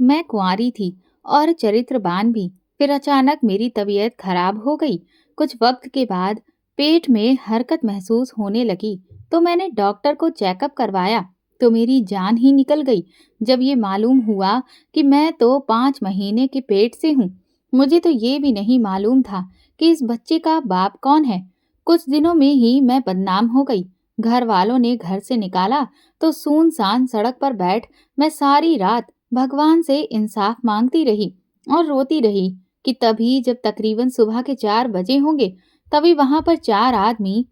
मैं कुंवारी थी और चरित्रवान भी। फिर अचानक मेरी तबीयत खराब हो गई। कुछ वक्त के बाद पेट में हरकत महसूस होने लगी, तो मैंने डॉक्टर को चेकअप करवाया, तो मेरी जान ही निकल गई जब ये मालूम हुआ कि मैं तो 5 महीने के पेट से हूँ। मुझे तो ये भी नहीं मालूम था कि इस बच्चे का बाप कौन है। कुछ दिनों में ही मैं बदनाम हो गई। घर वालों ने घर से निकाला, तो सुनसान सड़क पर बैठ मैं सारी रात भगवान से इंसाफ मांगती रही और रोती रही कि तभी जब तकरीबन सुबह के 4 बजे होंगे, तभी वहां पर 4 आदमी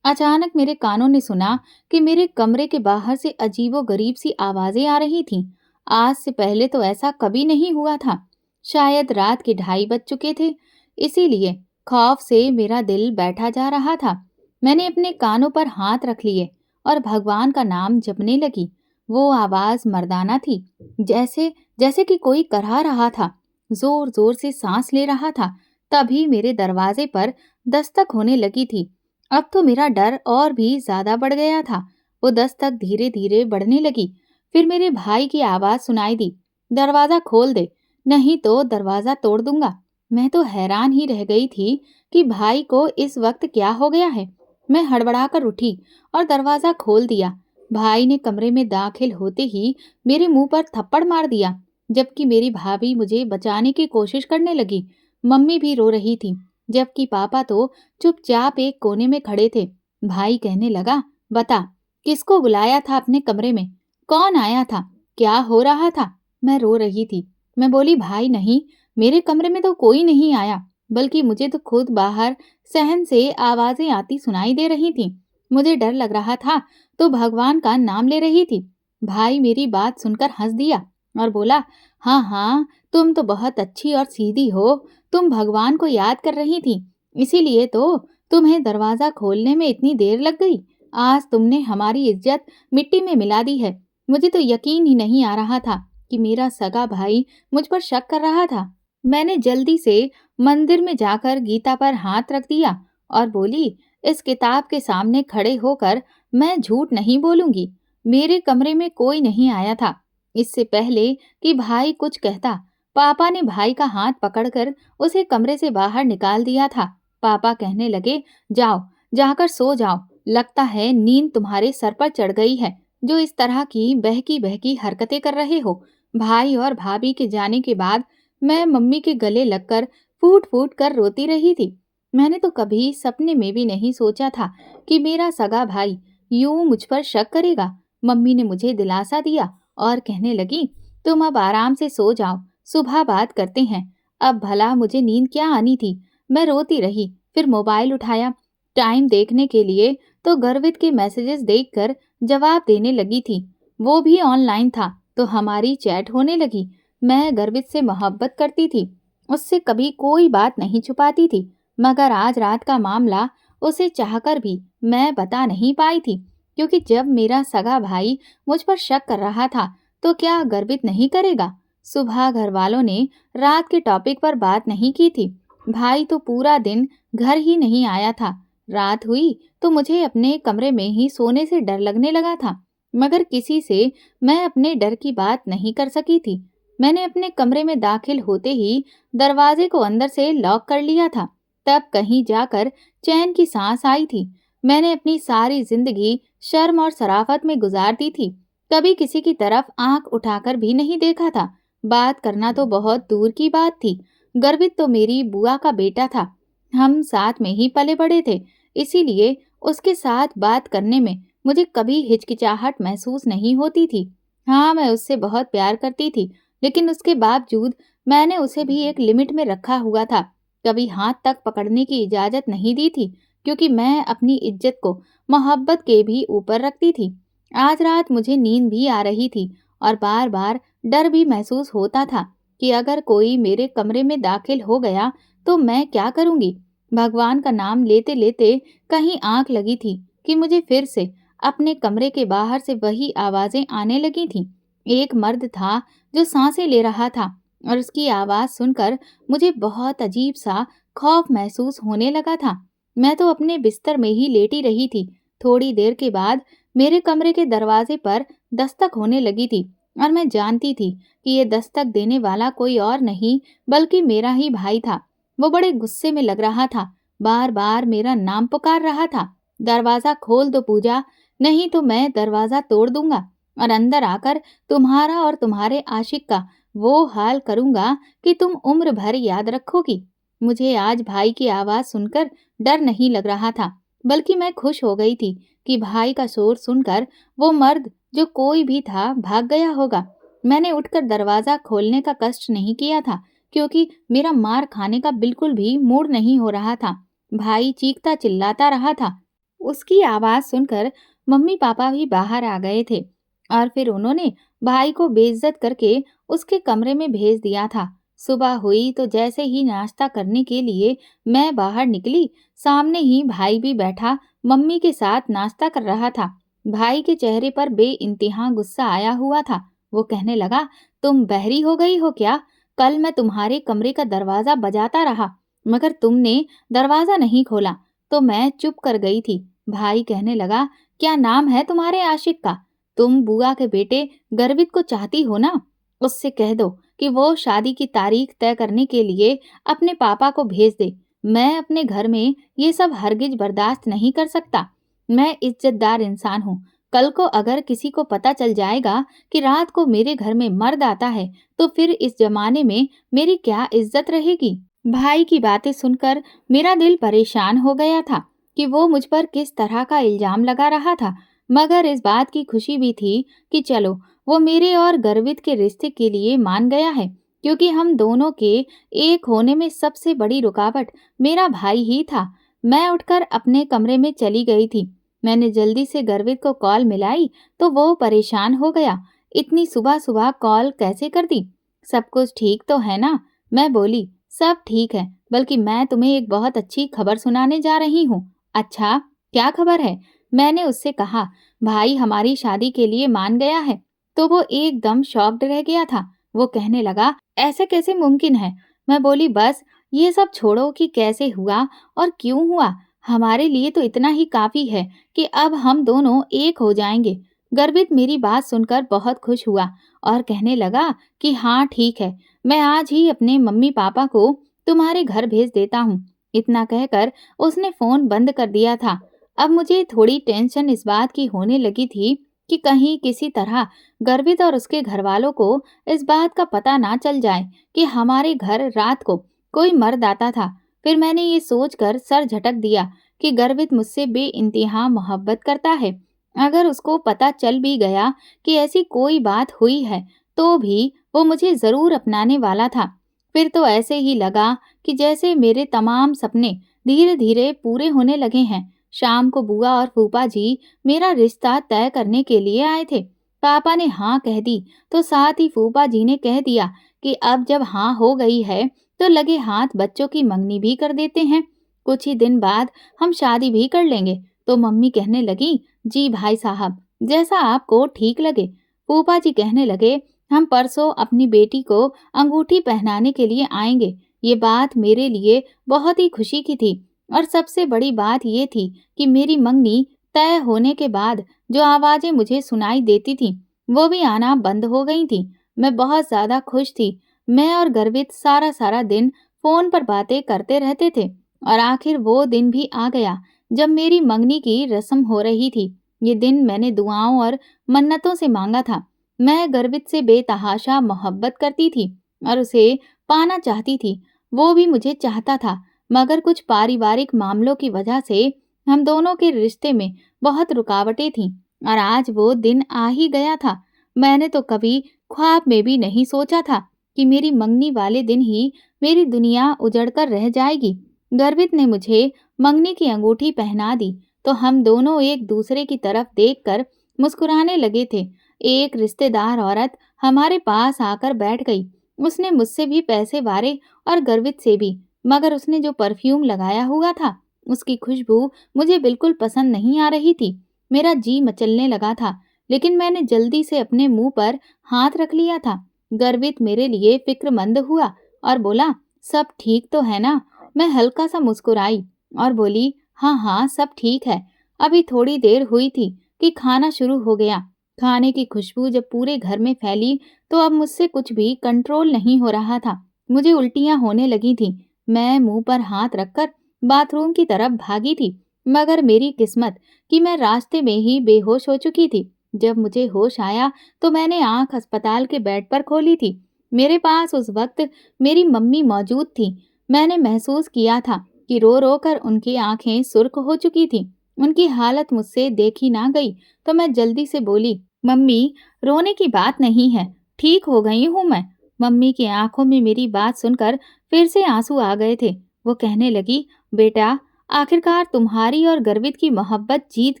अचानक मेरे कानों ने सुना कि मेरे कमरे के बाहर से अजीबो गरीब सी आवाजें आ रही थीं। आज से पहले तो ऐसा कभी नहीं हुआ था। शायद रात के 2:30 बज चुके थे, इसीलिए खौफ से मेरा दिल बैठा जा रहा था। मैंने अपने कानों पर हाथ रख लिए और भगवान का नाम जपने लगी। वो आवाज मर्दाना थी, जैसे जैसे कि कोई करहा रहा था, जोर जोर से सांस ले रहा था। तभी मेरे दरवाजे पर दस्तक होने लगी थी। अब तो मेरा डर और भी ज्यादा बढ़ गया था। वो दस्तक धीरे धीरे बढ़ने लगी। फिर मेरे भाई की आवाज सुनाई दी, दरवाजा खोल दे, नहीं तो दरवाजा तोड़ दूंगा। मैं तो हैरान ही रह गई थी कि भाई को इस वक्त क्या हो गया है। मैं हड़बड़ाकर उठी और दरवाजा खोल दिया। भाई ने कमरे में दाखिल होते ही मेरे मुंह पर थप्पड़ मार दिया, जबकि मेरी भाभी मुझे बचाने की कोशिश करने लगी। मम्मी भी रो रही थी, जबकि पापा तो चुपचाप एक कोने में खड़े थे। भाई कहने लगा, बता, किसको बुलाया था अपने कमरे में? कौन आया था? क्या हो रहा था? मैं रो रही थी। मैं बोली, भाई नहीं, मेरे कमरे में तो कोई नहीं आया, बल्कि मुझे तो खुद बाहर सहन से आवाजें आती सुनाई दे रही थी। मुझे डर लग रहा था, तो भगवान का नाम ले रही थी। भाई मेरी बात सुनकर हंस दिया और बोला, हाँ हाँ, तुम तो बहुत अच्छी और सीधी हो। तुम भगवान को याद कर रही थी, इसीलिए तो तुम्हें दरवाजा खोलने में इतनी देर लग गई। आज तुमने हमारी इज्जत मिट्टी में मिला दी है। मुझे तो यकीन ही नहीं आ रहा था कि मेरा सगा भाई मुझ पर शक कर रहा था। मैंने जल्दी से मंदिर में जाकर गीता पर हाथ रख दिया और बोली, इस किताब के सामने खड़े होकर मैं झूठ नहीं बोलूंगी। मेरे कमरे में कोई नहीं आया था। इससे पहले कि भाई कुछ कहता, पापा ने भाई का हाथ पकड़कर उसे कमरे से बाहर निकाल दिया था। पापा कहने लगे, जाओ, जाकर सो जाओ। लगता है नींद तुम्हारे सर पर चढ़ गई है, जो इस तरह की बहकी बहकी हरकतें कर रहे हो। भाई और भाभी के जाने के बाद मैं मम्मी के गले लगकर फूट फूट कर रोती रही थी। मैंने तो कभी सपने में भी नहीं सोचा था कि मेरा सगा भाई यूं मुझ पर शक करेगा। मम्मी ने मुझे दिलासा दिया और कहने लगी, तुम अब आराम से सो जाओ, सुबह बात करते हैं। अब भला मुझे नींद क्या आनी थी। मैं रोती रही, फिर मोबाइल उठाया टाइम देखने के लिए, तो गर्वित के मैसेजेस देखकर जवाब देने लगी थी। वो भी ऑनलाइन था, तो हमारी चैट होने लगी। मैं गर्वित से मोहब्बत करती थी, उससे कभी कोई बात नहीं छुपाती थी, मगर आज रात का मामला उसे चाहकर भी मैं बता नहीं पाई थी, क्योंकि जब मेरा सगा भाई मुझ पर शक कर रहा था, तो क्या गर्वित नहीं करेगा। सुबह घर वालों ने रात के टॉपिक पर बात नहीं की थी। भाई तो पूरा दिन घर ही नहीं आया था। रात हुई तो मुझे अपने कमरे में ही सोने से डर लगने लगा था, मगर किसी से मैं अपने डर की बात नहीं कर सकी थी। मैंने अपने कमरे में दाखिल होते ही दरवाजे को अंदर से लॉक कर लिया था। तब कहीं जाकर चैन की सांस आई थी। मैंने अपनी सारी जिंदगी शर्म और शराफत में गुजार दी थी, कभी किसी की तरफ आंख उठाकर भी नहीं देखा था। बात करना तो बहुत दूर की बात थी। गर्वित तो मेरी बुआ का बेटा था, हम साथ में ही पले बड़े थे, इसीलिए उसके साथ बात करने में मुझे कभी हिचकिचाहट महसूस नहीं होती थी। हाँ, मैं उससे बहुत प्यार करती थी, लेकिन उसके बावजूद मैंने उसे भी एक लिमिट में रखा हुआ था। कभी हाथ तक पकड़ने की इजाजत नहीं दी थी, क्योंकि मैं अपनी इज्जत को मोहब्बत के भी ऊपर रखती थी। आज रात मुझे नींद भी आ रही थी और बार बार डर भी महसूस होता था कि अगर कोई मेरे कमरे में दाखिल हो गया तो मैं क्या करूंगी। भगवान का नाम लेते लेते कहीं आंख लगी थी कि मुझे फिर से अपने कमरे के बाहर से वही आवाजें आने लगी थीं। एक मर्द था जो सांसें ले रहा था, और उसकी आवाज सुनकर मुझे बहुत अजीब सा खौफ महसूस होने लगा था। मैं तो अपने बिस्तर में ही लेटी रही थी। थोड़ी देर के बाद मेरे कमरे के दरवाजे पर दस्तक होने लगी थी। और मैं जानती थी कि ये दस्तक देने वाला कोई और नहीं बल्कि मेरा ही भाई था। वो बड़े गुस्से में लग रहा था, बार बार मेरा नाम पुकार रहा था। दरवाजा खोल दो पूजा, नहीं तो मैं दरवाजा तोड़ दूंगा और अंदर आकर तुम्हारा और तुम्हारे आशिक का वो हाल करूंगा कि तुम उम्र भर याद रखोगी। मुझे आज भाई की आवाज सुनकर डर नहीं लग रहा था, बल्कि मैं खुश हो गई थी कि भाई का शोर सुनकर वो मर्द जो कोई भी था भाग गया होगा। मैंने उठकर दरवाजा खोलने का कष्ट नहीं किया था, क्योंकि मेरा मार खाने का बिल्कुल भी मूड नहीं हो रहा था। भाई चीखता चिल्लाता रहा था। उसकी आवाज सुनकर मम्मी पापा भी बाहर आ गए थे और फिर उन्होंने भाई को बेइज्जत करके उसके कमरे में भेज दिया था। सुबह हुई तो जैसे ही नाश्ता करने के लिए मैं बाहर निकली, सामने ही भाई भी बैठा मम्मी के साथ नाश्ता कर रहा था। भाई के चेहरे पर बेइंतहा गुस्सा आया हुआ था। वो कहने लगा, तुम बहरी हो गई हो क्या? कल मैं तुम्हारे कमरे का दरवाजा बजाता रहा, मगर तुमने दरवाजा नहीं खोला, तो मैं चुप कर गई थी। भाई कहने लगा, क्या नाम है तुम्हारे आशिक का? तुम बुआ के बेटे गर्वित को चाहती हो ना? उससे कह दो कि वो शादी की तारीख तय करने के लिए अपने पापा को भेज दे। मैं अपने घर में ये सब हरगिज बर्दाश्त नहीं कर सकता। मैं इज्जतदार इंसान हूँ। कल को अगर किसी को पता चल जाएगा कि रात को मेरे घर में मर्द आता है, तो फिर इस जमाने में मेरी क्या इज्जत रहेगी? भाई की बातें सुनकर मेरा दिल परेशान हो गया था कि वो मुझ पर किस तरह का इल्जाम लगा रहा था, मगर इस बात की खुशी भी थी कि चलो, वो मेरे और गर्वित के रिश्ते के लिए मान गया है, क्योंकि हम दोनों के एक होने में सबसे बड़ी रुकावट मेरा भाई ही था। मैं उठकर अपने कमरे में चली गई थी। मैंने जल्दी से गर्वित को कॉल मिलाई तो वो परेशान हो गया। इतनी सुबह सुबह कॉल कैसे कर दी? सब कुछ ठीक तो है ना? मैं बोली, सब ठीक है, बल्कि मैं तुम्हें एक बहुत अच्छी खबर सुनाने जा रही हूँ। अच्छा, क्या खबर है? मैंने उससे कहा। भाई हमारी शादी के लिए मान गया है। तो वो एकदम शॉक्ड रह गया था। वो कहने लगा, ऐसे कैसे मुमकिन है? मैं बोली, बस ये सब छोड़ो कि कैसे हुआ और क्यों हुआ। हमारे लिए तो इतना ही काफी है कि अब हम दोनों एक हो जाएंगे। गर्वित मेरी बात सुनकर बहुत खुश हुआ और कहने लगा कि हाँ ठीक है, मैं आज ही अपने मम्मी पापा को तुम्हारे घर भेज देता हूँ। इतना कहकर उसने फोन बंद कर दिया था। अब मुझे थोड़ी टेंशन इस बात की होने लगी थी कि कहीं किसी तरह गर्वित और उसके घर वालों को इस बात का पता ना चल जाए कि हमारे घर रात को कोई मर्द आता था। फिर मैंने ये सोचकर सर झटक दिया कि गर्वित मुझसे बेइंतहा मोहब्बत करता है। अगर उसको पता चल भी गया कि ऐसी कोई बात हुई है, तो भी वो मुझे जरूर अपनाने वाला था। फिर तो ऐसे ही लगा कि जैसे मेरे तमाम सपने धीरे धीरे पूरे होने लगे हैं। शाम को बुआ और फूफा जी मेरा रिश्ता तय करने के लिए आए थे। पापा ने हाँ कह दी, तो साथ ही फूफा जी ने कह दिया कि अब जब हाँ हो गई है, तो लगे हाथ बच्चों की मंगनी भी कर देते हैं। कुछ ही दिन बाद हम शादी भी कर लेंगे। तो मम्मी कहने लगी, जी भाई साहब, जैसा आपको ठीक लगे। फूफा जी कहने लगे, हम परसों अपनी बेटी को अंगूठी पहनाने के लिए आएंगे। ये बात मेरे लिए बहुत ही खुशी की थी। और सबसे बड़ी बात ये थी कि मेरी मंगनी तय होने के बाद जो आवाजें मुझे सुनाई देती थीं, वो भी आना बंद हो गई थीं। मैं बहुत ज्यादा खुश थी। मैं और गर्वित सारा सारा दिन फोन पर बातें करते रहते थे और आखिर वो दिन भी आ गया जब मेरी मंगनी की रस्म हो रही थी। ये दिन मैंने दुआओं और मन्नतों से मांगा था। मैं गर्वित से बेतहाशा मोहब्बत करती थी और उसे पाना चाहती थी। वो भी मुझे चाहता था, मगर कुछ पारिवारिक मामलों की वजह से हम दोनों के रिश्ते में बहुत रुकावटें थीं और आज वो दिन आ ही गया था। मैंने तो कभी ख्वाब में भी नहीं सोचा था कि मेरी मंगनी वाले दिन ही मेरी दुनिया उजड़कर रह जाएगी। गर्वित ने मुझे मंगनी की अंगूठी पहना दी तो हम दोनों एक दूसरे की तरफ देखकर मुस्कुराने लगे थे। एक रिश्तेदार औरत हमारे पास आकर बैठ गई। उसने मुझसे भी पैसे वारे और गर्वित से भी, मगर उसने जो परफ्यूम लगाया हुआ था, उसकी खुशबू मुझे बिल्कुल पसंद नहीं आ रही थी। मेरा जी मचलने लगा था, लेकिन मैंने जल्दी से अपने मुंह पर हाथ रख लिया था। गर्वित मेरे लिए फिक्रमंद हुआ और बोला, सब ठीक तो है ना? मैं हल्का सा मुस्कुराई और बोली, हाँ हाँ सब ठीक है। अभी थोड़ी देर हुई थी कि खाना शुरू हो गया। खाने की खुशबू जब पूरे घर में फैली तो अब मुझसे कुछ भी कंट्रोल नहीं हो रहा था। मुझे उल्टियां होने लगी थी। मैं मुंह पर हाथ रखकर बाथरूम की तरफ भागी थी, मगर मेरी किस्मत कि मैं रास्ते में ही बेहोश हो चुकी थी। जब मुझे होश आया तो मैंने आंख अस्पताल के बेड पर खोली थी। मेरे पास उस वक्त मेरी मम्मी मौजूद थी। मैंने महसूस किया था कि रो रो कर उनकी आंखें सुर्ख हो चुकी थी। उनकी हालत मुझसे देखी ना गई तो मैं जल्दी से बोली, मम्मी, रोने की बात नहीं है, ठीक हो गई हूँ मैं। मम्मी की आंखों में मेरी बात सुनकर फिर से आंसू आ गए थे। वो कहने लगी, बेटा, आखिरकार तुम्हारी और गर्वित की मोहब्बत जीत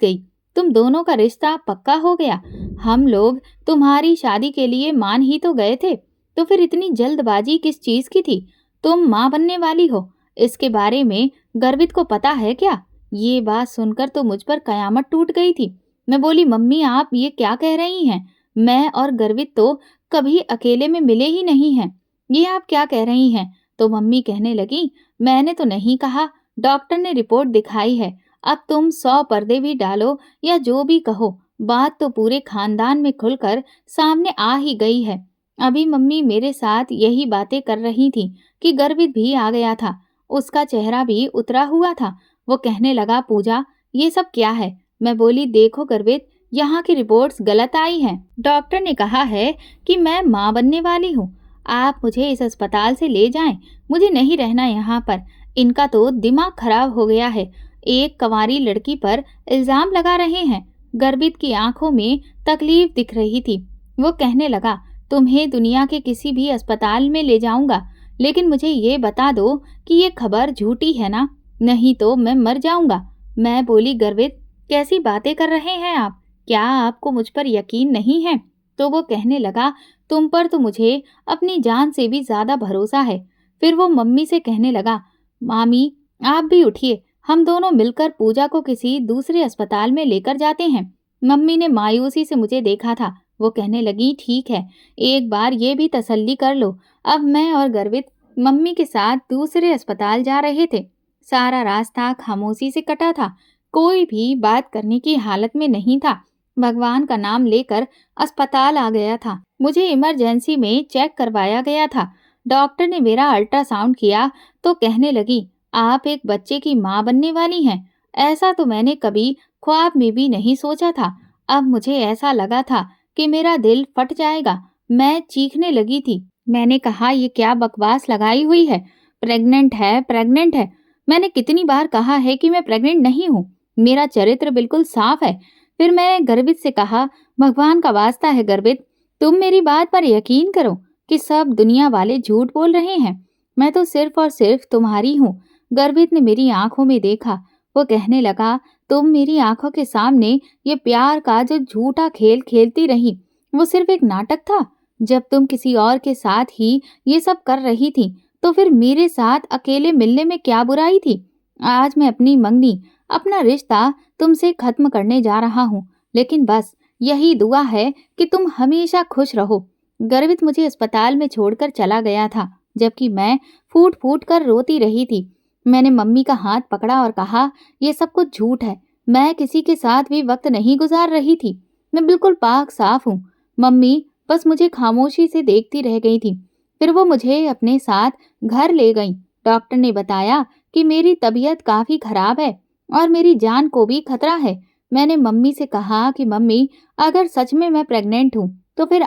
गई। तुम दोनों का रिश्ता पक्का हो गया। हम लोग तुम्हारी शादी के लिए मान ही तो गए थे, तो फिर इतनी जल्दबाजी किस चीज की थी? तुम माँ बनने वाली हो, इसके बारे में गर्वित को पता है क्या? ये बात सुनकर तो मुझ पर कयामत टूट गई थी। मैं बोली, मम्मी, आप ये क्या कह रही हैं? मैं और गर्वित तो कभी अकेले में मिले ही नहीं हैं। ये आप क्या कह रही हैं? तो मम्मी कहने लगी, मैंने तो नहीं कहा, डॉक्टर ने रिपोर्ट दिखाई है। अब तुम 100 पर्दे भी डालो या जो भी कहो, बात तो पूरे खानदान में खुलकर सामने आ ही गई है। अभी मम्मी मेरे साथ यही बातें कर रही थी कि गर्वित भी आ गया था। उसका चेहरा भी उतरा हुआ था। वो कहने लगा, पूजा, ये सब क्या है? मैं बोली, देखो गर्वित, यहाँ की रिपोर्ट्स गलत आई हैं। डॉक्टर ने कहा है कि मैं माँ बनने वाली हूँ। आप मुझे इस अस्पताल से ले जाएं। मुझे नहीं रहना यहाँ पर। इनका तो दिमाग खराब हो गया है। एक कंवारी लड़की पर इल्जाम लगा रहे हैं। गर्वित की आंखों में तकलीफ दिख रही थी। वो कहने लगा, तुम्हें दुनिया के किसी भी अस्पताल में ले जाऊंगा, लेकिन मुझे ये बता दो कि ये खबर झूठी है ना, नहीं तो मैं मर जाऊंगा। मैं बोली, गर्वित, कैसी बातें कर रहे हैं आप? क्या आपको मुझ पर यकीन नहीं है? तो वो कहने लगा, तुम पर तो मुझे अपनी जान से भी ज्यादा भरोसा है। फिर वो मम्मी से कहने लगा, मामी, आप भी उठिए, हम दोनों मिलकर पूजा को किसी दूसरे अस्पताल में लेकर जाते हैं। मम्मी ने मायूसी से मुझे देखा था। वो कहने लगी, ठीक है, एक बार ये भी तसल्ली कर लो। अब मैं और गर्वित मम्मी के साथ दूसरे अस्पताल जा रहे थे। सारा रास्ता खामोशी से कटा था। कोई भी बात करने की हालत में नहीं था। भगवान का नाम लेकर अस्पताल आ गया था। मुझे इमरजेंसी में चेक करवाया गया था। डॉक्टर ने मेरा अल्ट्रासाउंड किया तो कहने लगी, आप एक बच्चे की माँ बनने वाली हैं। ऐसा तो मैंने कभी ख्वाब में भी नहीं सोचा था। अब मुझे ऐसा लगा था कि मेरा दिल फट जाएगा। मैं चीखने लगी थी। मैंने कहा, ये क्या बकवास लगाई हुई है? प्रेग्नेंट है, प्रेग्नेंट है। मैंने कितनी बार कहा है कि मैं प्रेग्नेंट नहीं हूँ। मेरा चरित्र बिल्कुल साफ है। फिर मैंने गर्वित से कहा, भगवान का वास्ता है गर्वित, तुम मेरी बात पर यकीन करो कि सब दुनिया वाले झूठ बोल रहे हैं। मैं तो सिर्फ और सिर्फ तुम्हारी हूँ। गर्वित ने मेरी आंखों में देखा। वो कहने लगा, तुम मेरी आंखों के सामने ये प्यार का जो झूठा खेल खेलती रही, वो सिर्फ एक नाटक था। जब तुम किसी और के साथ ही ये सब कर रही थी, तो फिर मेरे साथ अकेले मिलने में क्या बुराई थी? आज मैं अपनी मंगनी, अपना रिश्ता तुमसे खत्म करने जा रहा हूँ, लेकिन बस यही दुआ है कि तुम हमेशा खुश रहो। गर्वित मुझे अस्पताल में छोड़कर चला गया था, जबकि मैं फूट फूट कर रोती रही थी। मैंने मम्मी का हाथ पकड़ा और कहा, ये सब कुछ झूठ है। मैं किसी के साथ भी वक्त नहीं गुजार रही थी। मैं बिल्कुल पाक साफ हूँ। मम्मी बस मुझे खामोशी से देखती रह गई थी। फिर वो मुझे अपने साथ घर ले गई। डॉक्टर ने बताया कि मेरी तबीयत काफी खराब है और मेरी जान को भी खतरा है। मैंने मम्मी से कहा कि मम्मी, अगर सच में मैं प्रेग्नेंट हूँ तो फिर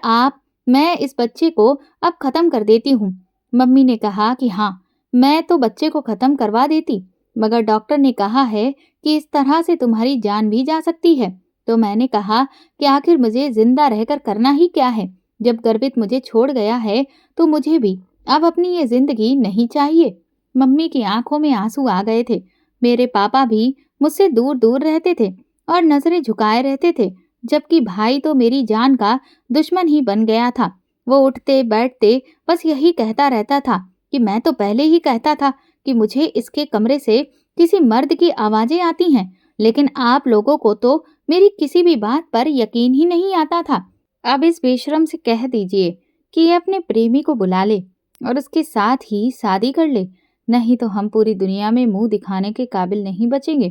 मैं इस बच्चे को अब खत्म कर देती हूँ। मम्मी ने कहा कि हाँ, मैं तो बच्चे को खत्म करवा देती, मगर डॉक्टर ने कहा है कि इस तरह से तुम्हारी जान भी जा सकती है। तो मैंने कहा कि आखिर मुझे जिंदा रहकर करना ही क्या है? जब गर्वित मुझे छोड़ गया है तो मुझे भी अब अपनी ये जिंदगी नहीं चाहिए। मम्मी की आंखों में आंसू आ गए थे। मेरे पापा भी मुझसे दूर दूर रहते थे और नजरें झुकाए रहते थे, जबकि भाई तो मेरी जान का दुश्मन ही बन गया था। वो उठते बैठते बस यही कहता रहता था कि मैं तो पहले ही कहता था कि मुझे इसके कमरे से किसी मर्द की आवाजें आती हैं, लेकिन आप लोगों को तो मेरी किसी भी बात पर यकीन ही नहीं आता था। अब इस बेशरम से कह दीजिए कि ये अपने प्रेमी को बुला ले और उसके साथ ही शादी कर ले, नहीं तो हम पूरी दुनिया में मुंह दिखाने के काबिल नहीं बचेंगे।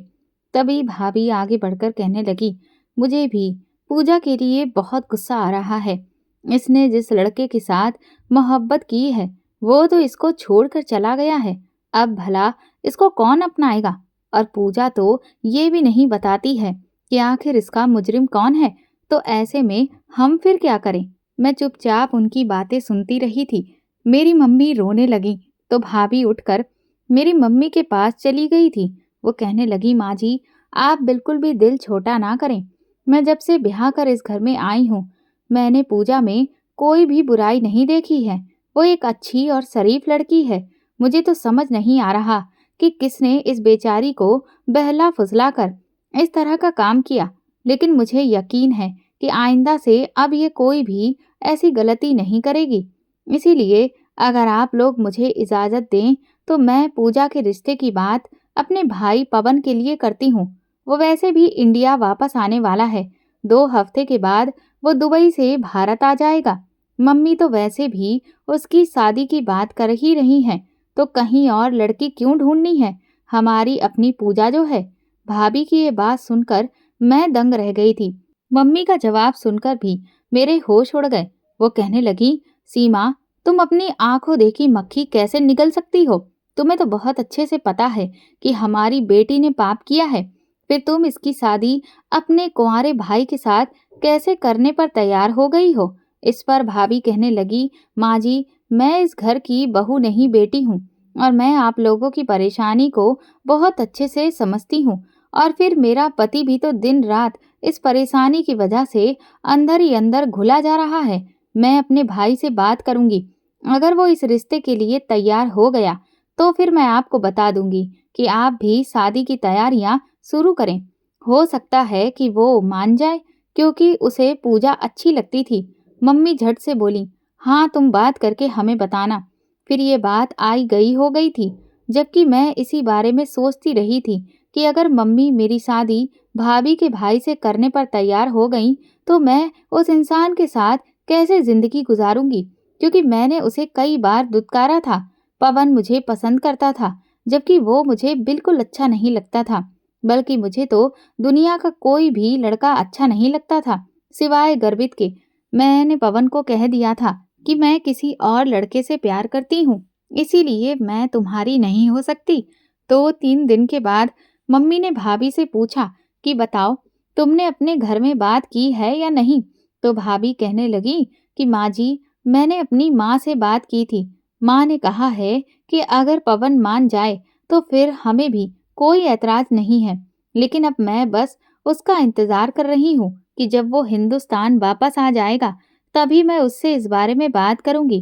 तभी भाभी आगे बढ़कर कहने लगी, मुझे भी पूजा के लिए बहुत गुस्सा आ रहा है। इसने जिस लड़के के साथ मोहब्बत की है, वो तो इसको छोड़कर चला गया है। अब भला इसको कौन अपनाएगा? और पूजा तो ये भी नहीं बताती है कि आखिर इसका मुजरिम कौन है। तो ऐसे में हम फिर क्या करें? मैं चुपचाप उनकी बातें सुनती रही थी। मेरी मम्मी रोने लगी तो भाभी उठकर मेरी मम्मी के पास चली गई थी। वो कहने लगी, माँ जी, आप बिल्कुल भी दिल छोटा ना करें। मैं जब से ब्याह कर इस घर में आई हूँ, मैंने पूजा में कोई भी बुराई नहीं देखी है। वो एक अच्छी और शरीफ लड़की है। मुझे तो समझ नहीं आ रहा कि किसने इस बेचारी को बहला फुसला कर इस तरह का काम किया। लेकिन मुझे यकीन है कि आइंदा से अब ये कोई भी ऐसी गलती नहीं करेगी। इसीलिए अगर आप लोग मुझे इजाज़त दें तो मैं पूजा के रिश्ते की बात अपने भाई पवन के लिए करती हूँ। वो वैसे भी इंडिया वापस आने वाला है। 2 हफ्ते के बाद वो दुबई से भारत आ जाएगा। मम्मी तो वैसे भी उसकी शादी की बात कर ही रही हैं, तो कहीं और लड़की क्यों ढूंढनी है? हमारी अपनी पूजा जो है। भाभी की ये बात सुनकर मैं दंग रह गई थी। मम्मी का जवाब सुनकर भी मेरे होश उड़ गए। वो कहने लगी, सीमा, तुम अपनी आंखों देखी मक्खी कैसे निगल सकती हो? तुम्हें तो बहुत अच्छे से पता है कि हमारी बेटी ने पाप किया है। फिर तुम इसकी शादी अपने कुंवारे भाई के साथ कैसे करने पर तैयार हो गई हो? इस पर भाभी कहने लगी, माँ जी, मैं इस घर की बहू नहीं बेटी हूँ और मैं आप लोगों की परेशानी को बहुत अच्छे से समझती हूँ। और फिर मेरा पति भी तो दिन रात इस परेशानी की वजह से अंदर ही अंदर घुला जा रहा है। मैं अपने भाई से बात करूंगी। अगर वो इस रिश्ते के लिए तैयार हो गया तो फिर मैं आपको बता दूंगी कि आप भी शादी की तैयारियां शुरू करें। हो सकता है कि वो मान जाए, क्योंकि उसे पूजा अच्छी लगती थी। मम्मी झट से बोली, हाँ, तुम बात करके हमें बताना। फिर ये बात आई गई हो गई थी, जबकि मैं इसी बारे में सोचती रही थी कि अगर मम्मी मेरी शादी भाभी के भाई से करने पर तैयार हो गई तो मैं उस इंसान के साथ कैसे जिंदगी गुजारूंगी, क्योंकि मैंने उसे कई बार दुत्कारा था। पवन मुझे पसंद करता था, जबकि वो मुझे बिल्कुल अच्छा नहीं लगता था। बल्कि मुझे तो दुनिया का कोई भी लड़का अच्छा नहीं लगता था, सिवाय गर्वित के। मैंने पवन को कह दिया था कि मैं किसी और लड़के से प्यार करती हूँ, इसीलिए मैं तुम्हारी नहीं हो सकती। 2-3 दिन के बाद मम्मी ने भाभी से पूछा कि बताओ, तुमने अपने घर में बात की है या नहीं? तो भाभी कहने लगी कि माँ जी, मैंने अपनी माँ से बात की थी। माँ ने कहा है कि अगर पवन मान जाए तो फिर हमें भी कोई ऐतराज नहीं है। लेकिन अब मैं बस उसका इंतजार कर रही हूँ कि जब वो हिंदुस्तान वापस आ जाएगा, तभी मैं उससे इस बारे में बात करूंगी।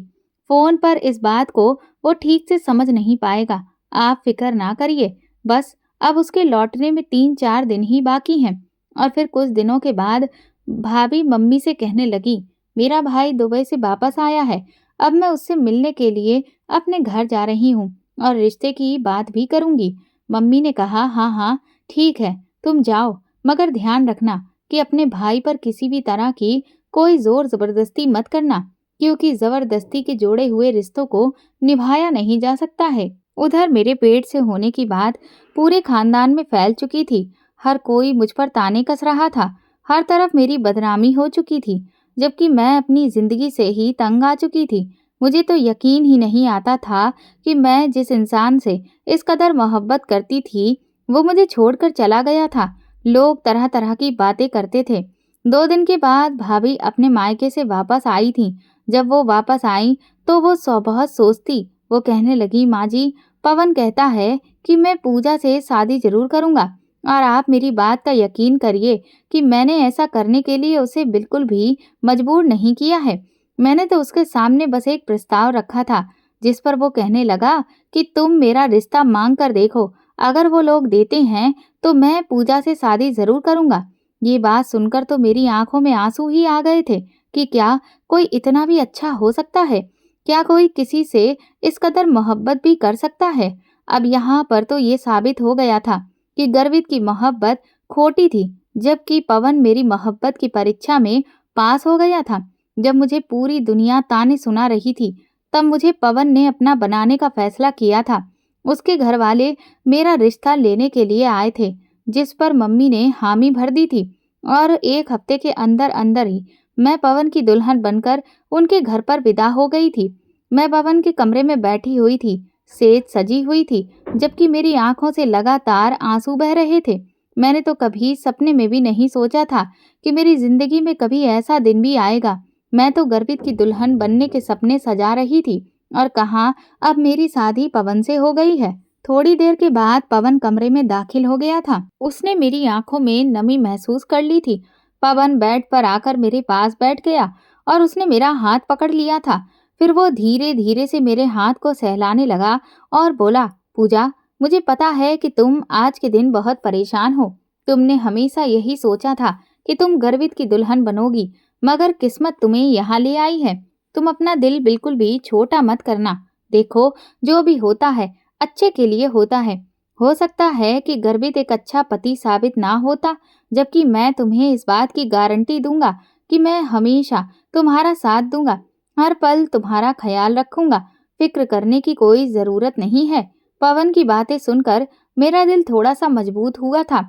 फोन पर इस बात को वो ठीक से समझ नहीं पाएगा। आप फिक्र ना करिए। बस अब उसके लौटने में 3-4 दिन ही बाकी हैं। और फिर कुछ दिनों के बाद भाभी मम्मी से कहने लगी, मेरा भाई दुबई से वापस आया है। अब मैं उससे मिलने के लिए अपने घर जा रही हूँ और रिश्ते की बात भी करूंगी। मम्मी ने कहा, हाँ हाँ, ठीक है, तुम जाओ, मगर ध्यान रखना कि अपने भाई पर किसी भी तरह की कोई जोर जबरदस्ती मत करना, क्योंकि जबरदस्ती के जोड़े हुए रिश्तों को निभाया नहीं जा सकता है। उधर मेरे पेट से होने की बात पूरे खानदान में फैल चुकी थी। हर कोई मुझ पर ताने कस रहा था। हर तरफ मेरी बदनामी हो चुकी थी, जबकि मैं अपनी जिंदगी से ही तंग आ चुकी थी। मुझे तो यकीन ही नहीं आता था कि मैं जिस इंसान से इस कदर मोहब्बत करती थी, वो मुझे छोड़कर चला गया था। लोग तरह तरह की बातें करते थे। 2 दिन के बाद भाभी अपने मायके से वापस आई थी। जब वो वापस आई तो वो बहुत सोचती। वो कहने लगी, माँ जी, पवन कहता है कि मैं पूजा से शादी जरूर करूंगा, और आप मेरी बात का यकीन करिए कि मैंने ऐसा करने के लिए उसे बिल्कुल भी मजबूर नहीं किया है। मैंने तो उसके सामने बस एक प्रस्ताव रखा था, जिस पर वो कहने लगा कि तुम मेरा रिश्ता मांग कर देखो, अगर वो लोग देते हैं तो मैं पूजा से शादी जरूर करूंगा। ये बात सुनकर तो मेरी आंखों में आंसू ही आ गए थे कि क्या कोई इतना भी अच्छा हो सकता है? क्या कोई किसी से इस कदर मोहब्बत भी कर सकता है? अब यहाँ पर तो ये साबित हो गया था कि गर्वित की मोहब्बत खोटी थी, जबकि पवन मेरी मोहब्बत की परीक्षा में पास हो गया था। जब मुझे पूरी दुनिया ताने सुना रही थी, तब मुझे पवन ने अपना बनाने का फैसला किया था। उसके घर वाले मेरा रिश्ता लेने के लिए आए थे, जिस पर मम्मी ने हामी भर दी थी। और 1 हफ्ते के अंदर-अंदर ही मैं पवन की दुल्हन बनकर उनके घर पर विदा हो गई थी। मैं पवन के कमरे में बैठी हुई थी, सेज सजी हुई थी, जबकि मेरी आँखों से लगातार आँसू बह रहे थे। मैंने तो कभी सपने में भी नहीं सोचा था कि मेरी ज़िंदगी में कभी ऐसा दिन भी आएगा। मैं तो गर्वित की दुल्हन बनने के सपने सजा रही थी और कहाँ अब मेरी शादी पवन से हो गई है। थोड़ी देर के बाद पवन कमरे में दाखिल हो गया था। उसने मेरी आंखों में नमी महसूस कर ली थी। पवन बेड पर आकर मेरे पास बैठ गया और उसने मेरा हाथ पकड़ लिया था। फिर वो धीरे धीरे से मेरे हाथ को सहलाने लगा और बोला, पूजा, मुझे पता है कि तुम आज के दिन बहुत परेशान हो। तुमने हमेशा यही सोचा था कि तुम गर्वित की दुल्हन बनोगी, मगर किस्मत तुम्हें यहाँ ले आई है। तुम अपना दिल बिल्कुल भी छोटा मत करना। देखो, जो भी होता है अच्छे के लिए होता है। हो सकता है कि गर्वित एक अच्छा पति साबित ना होता, जबकि मैं तुम्हें इस बात की गारंटी दूंगा कि मैं हमेशा तुम्हारा साथ दूंगा, हर पल तुम्हारा ख्याल रखूंगा। फिक्र करने की कोई जरूरत नहीं है। पवन की बातें सुनकर मेरा दिल थोड़ा सा मजबूत हुआ था।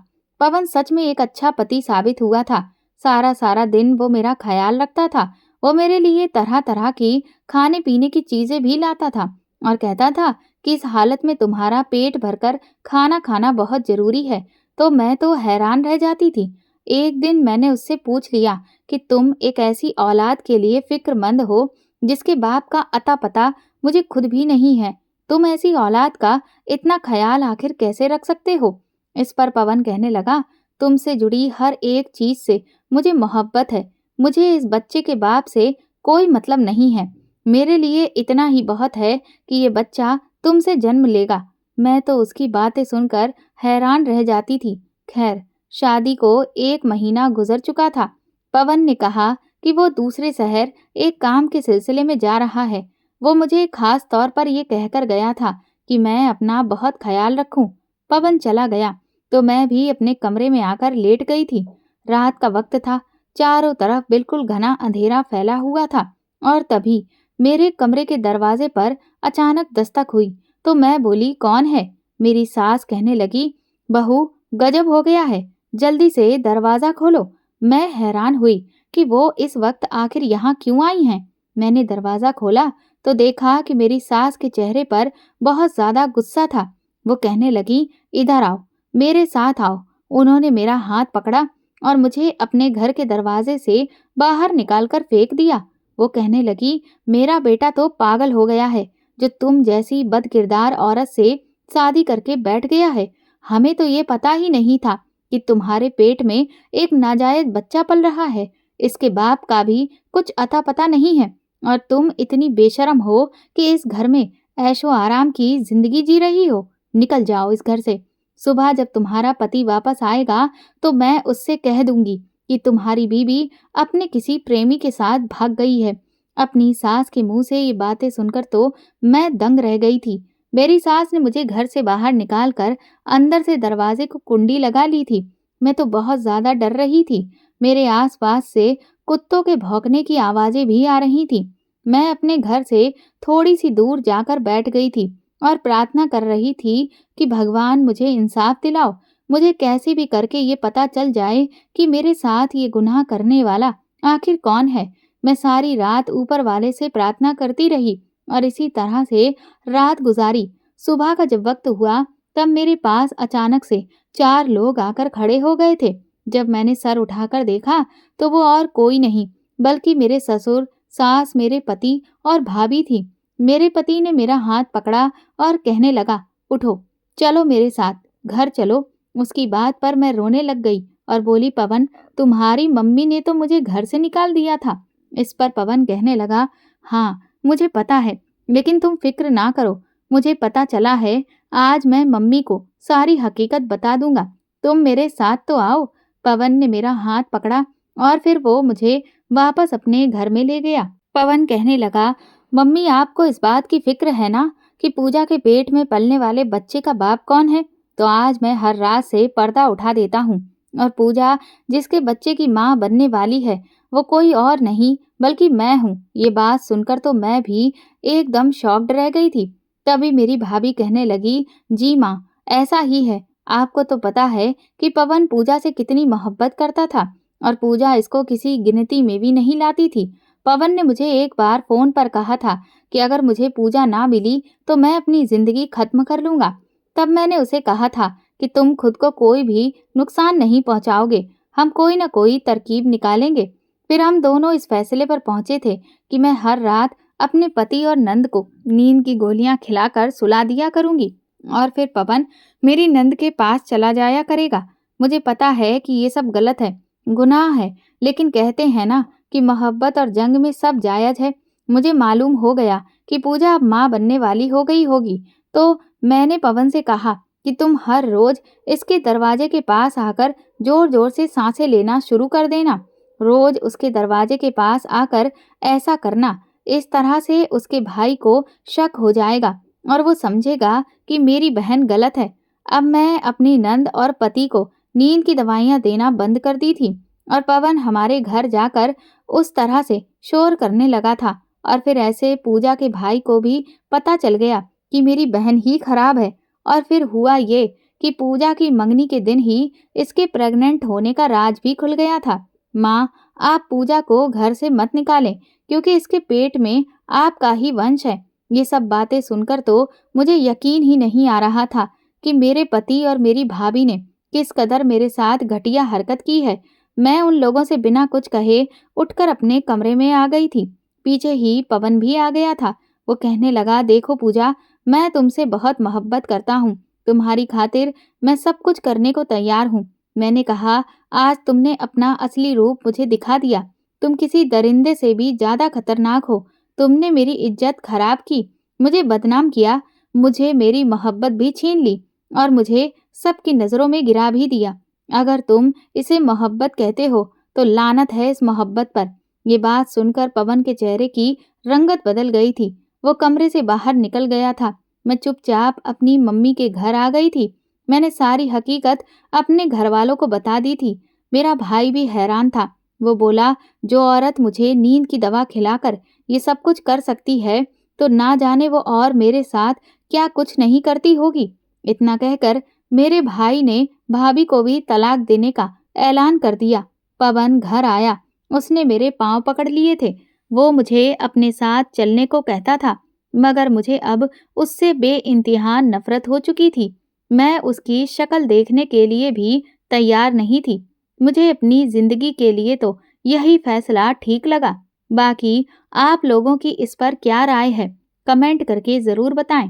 पवन सच में एक अच्छा पति साबित हुआ था। सारा सारा दिन वो मेरा ख्याल रखता था। वो मेरे लिए तरह तरह की खाने पीने की चीजें भी लाता था और कहता था कि इस हालत में तुम्हारा पेट भरकर खाना खाना बहुत जरूरी है। तो मैं तो हैरान रह जाती थी। एक दिन मैंने उससे पूछ लिया कि तुम एक ऐसी औलाद के लिए फिक्रमंद हो जिसके बाप का अता पता मुझे खुद भी नहीं है। तुम ऐसी औलाद का इतना ख्याल आखिर कैसे रख सकते हो? इस पर पवन कहने लगा, तुमसे जुड़ी हर एक चीज से मुझे मोहब्बत है। मुझे इस बच्चे के बाप से कोई मतलब नहीं है। मेरे लिए इतना ही बहुत है कि ये बच्चा तुमसे जन्म लेगा। मैं तो उसकी बातें सुनकर हैरान रह जाती थी। खैर, शादी को 1 महीना गुजर चुका था। पवन ने कहा कि वो दूसरे शहर एक काम के सिलसिले में जा रहा है। वो मुझे खास तौर पर ये कहकर गया था कि मैं अपना बहुत ख्याल रखूं। पवन चला गया तो मैं भी अपने कमरे में आकर लेट गई थी। रात का वक्त था। चारों तरफ बिल्कुल घना अंधेरा फैला हुआ था और तभी मेरे कमरे के दरवाजे पर अचानक दस्तक हुई। तो मैं बोली, कौन है? मेरी सास कहने लगी, बहू, गजब हो गया है, जल्दी से दरवाजा खोलो। मैं हैरान हुई कि वो इस वक्त आखिर यहाँ क्यों आई हैं। मैंने दरवाजा खोला तो देखा कि मेरी सास के चेहरे पर बहुत ज्यादा गुस्सा था। वो कहने लगी, इधर आओ, मेरे साथ आओ। उन्होंने मेरा हाथ पकड़ा और मुझे अपने घर के दरवाजे से बाहर निकालकर फेंक दिया। वो कहने लगी, मेरा बेटा तो पागल हो गया है, जो तुम जैसी बदकिरदार औरत से शादी करके बैठ गया है। हमें तो ये पता ही नहीं था कि तुम्हारे पेट में एक नाजायज बच्चा पल रहा है। इसके बाप का भी कुछ अता पता नहीं है और तुम इतनी बेशरम हो कि इस घर में ऐशो आराम की जिंदगी जी रही हो। निकल जाओ इस घर से। सुबह जब तुम्हारा पति वापस आएगा तो मैं उससे कह दूंगी कि तुम्हारी बीवी अपने किसी प्रेमी के साथ भाग गई है। अपनी सास के मुंह से ये बातें सुनकर तो मैं दंग रह गई थी। मेरी सास ने मुझे घर से बाहर निकालकर अंदर से दरवाजे को कुंडी लगा ली थी। मैं तो बहुत ज्यादा डर रही थी। मेरे आसपास से कुत्तों के भौंकने की आवाजें भी आ रही थी। मैं अपने घर से थोड़ी सी दूर जाकर बैठ गई थी और प्रार्थना कर रही थी कि भगवान मुझे इंसाफ दिलाओ। मुझे कैसे भी करके ये पता चल जाए कि मेरे साथ ये गुनाह करने वाला आखिर कौन है। मैं सारी रात ऊपर वाले से प्रार्थना करती रही और इसी तरह से रात गुजारी। सुबह का जब वक्त हुआ तब मेरे पास अचानक से 4 लोग आकर खड़े हो गए थे। जब मैंने सर उठाकर देखा तो वो और कोई नहीं बल्कि मेरे ससुर, सास, मेरे पति और भाभी थी। मेरे पति ने मेरा हाथ पकड़ा और कहने लगा, उठो, चलो मेरे साथ, घर चलो। उसकी बात पर मैं रोने लग गई और बोली, पवन, तुम्हारी मम्मी ने तो मुझे घर से निकाल दिया था। इस पर पवन कहने लगा, हाँ, मुझे पता है, लेकिन तुम फिक्र ना करो। मुझे पता चला है, आज मैं मम्मी को सारी हकीकत बता दूंगा। तुम मेरे साथ तो आओ। पवन ने मेरा हाथ पकड़ा और फिर वो मुझे वापस अपने घर में ले गया। पवन कहने लगा, मम्मी, आपको इस बात की फिक्र है ना कि पूजा के पेट में पलने वाले बच्चे का बाप कौन है? तो आज मैं हर रात से पर्दा उठा देता हूँ और पूजा जिसके बच्चे की माँ बनने वाली है वो कोई और नहीं बल्कि मैं हूँ। ये बात सुनकर तो मैं भी एकदम शॉक्ड रह गई थी। तभी मेरी भाभी कहने लगी, जी माँ, ऐसा ही है। आपको तो पता है कि पवन पूजा से कितनी मोहब्बत करता था। और पूजा इसको किसी गिनती में भी नहीं लाती थी। पवन ने मुझे एक बार फ़ोन पर कहा था कि अगर मुझे पूजा ना मिली तो मैं अपनी ज़िंदगी ख़त्म कर लूँगा। तब मैंने उसे कहा था कि तुम खुद को कोई भी नुकसान नहीं पहुँचाओगे, हम कोई न कोई तरकीब निकालेंगे। फिर हम दोनों इस फैसले पर पहुँचे थे कि मैं हर रात अपने पति और नंद को नींद की गोलियां खिलाकर सुला दिया करूंगी और फिर पवन मेरी नंद के पास चला जाया करेगा। मुझे पता है कि ये सब गलत है, गुनाह है, लेकिन कहते हैं ना कि मोहब्बत और जंग में सब जायज है। मुझे मालूम हो गया कि पूजा अब माँ बनने वाली हो गई होगी, तो मैंने पवन से कहा कि तुम हर रोज इसके दरवाजे के पास आकर जोर जोर से सांसें लेना शुरू कर देना। रोज उसके दरवाजे के पास आकर ऐसा करना। इस तरह से उसके भाई को शक हो जाएगा और वो समझेगा कि मेरी बहन गलत है। अब मैं अपनी नंद और पति को नींद की दवाइयां देना बंद कर दी थी और पवन हमारे घर जाकर उस तरह से शोर करने लगा था और फिर ऐसे पूजा के भाई को भी पता चल गया कि मेरी बहन ही खराब है। और फिर हुआ ये कि पूजा की मंगनी के दिन ही इसके प्रेग्नेंट होने का राज भी खुल गया था। माँ, आप पूजा को घर से मत निकालें क्योंकि इसके पेट में आपका ही वंश है। ये सब बातें सुनकर तो मुझे यकीन ही नहीं आ रहा था कि मेरे पति और मेरी भाभी ने किस कदर मेरे साथ घटिया हरकत की है। मैं उन लोगों से बिना कुछ कहे उठकर अपने कमरे में आ गई थी। पीछे ही पवन भी आ गया था। वो कहने लगा, देखो पूजा, मैं तुमसे बहुत मोहब्बत करता हूँ। तुम्हारी खातिर मैं सब कुछ करने को तैयार हूँ। मैंने कहा, आज तुमने अपना असली रूप मुझे दिखा दिया। तुम किसी दरिंदे से भी ज्यादा खतरनाक हो। तुमने मेरी इज्जत खराब की, मुझे बदनाम किया, मुझे मेरी मोहब्बत भी छीन ली और मुझे सबकी नजरों में गिरा भी दिया। अगर तुम इसे मोहब्बत कहते हो तो लानत है इस मोहब्बत पर। ये बात सुनकर पवन के चेहरे की रंगत बदल गई थी। वो कमरे से बाहर निकल गया था। मैं चुपचाप अपनी मम्मी के घर आ गई थी। मैंने सारी हकीकत अपने घर वालों को बता दी थी। मेरा भाई भी हैरान था। वो बोला, जो औरत मुझे नींद की दवा खिलाकर ये सब कुछ कर सकती है, तो ना जाने वो और मेरे साथ क्या कुछ नहीं करती होगी। इतना कहकर मेरे भाई ने भाभी को भी तलाक देने का ऐलान कर दिया। पवन घर आया। उसने मेरे पांव पकड़ लिए थे। वो मुझे अपने साथ चलने को कहता था, मगर मुझे अब उससे बेइंतहा नफरत हो चुकी थी। मैं उसकी शक्ल देखने के लिए भी तैयार नहीं थी। मुझे अपनी जिंदगी के लिए तो यही फैसला ठीक लगा। बाकी आप लोगों की इस पर क्या राय है, कमेंट करके ज़रूर बताएं।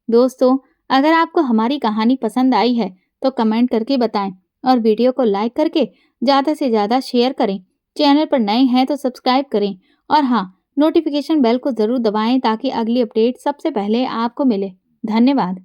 दोस्तों, अगर आपको हमारी कहानी पसंद आई है तो कमेंट करके बताएं और वीडियो को लाइक करके ज़्यादा से ज़्यादा शेयर करें। चैनल पर नए हैं तो सब्सक्राइब करें और हाँ, नोटिफिकेशन बेल को ज़रूर दबाएं ताकि अगली अपडेट सबसे पहले आपको मिले। धन्यवाद।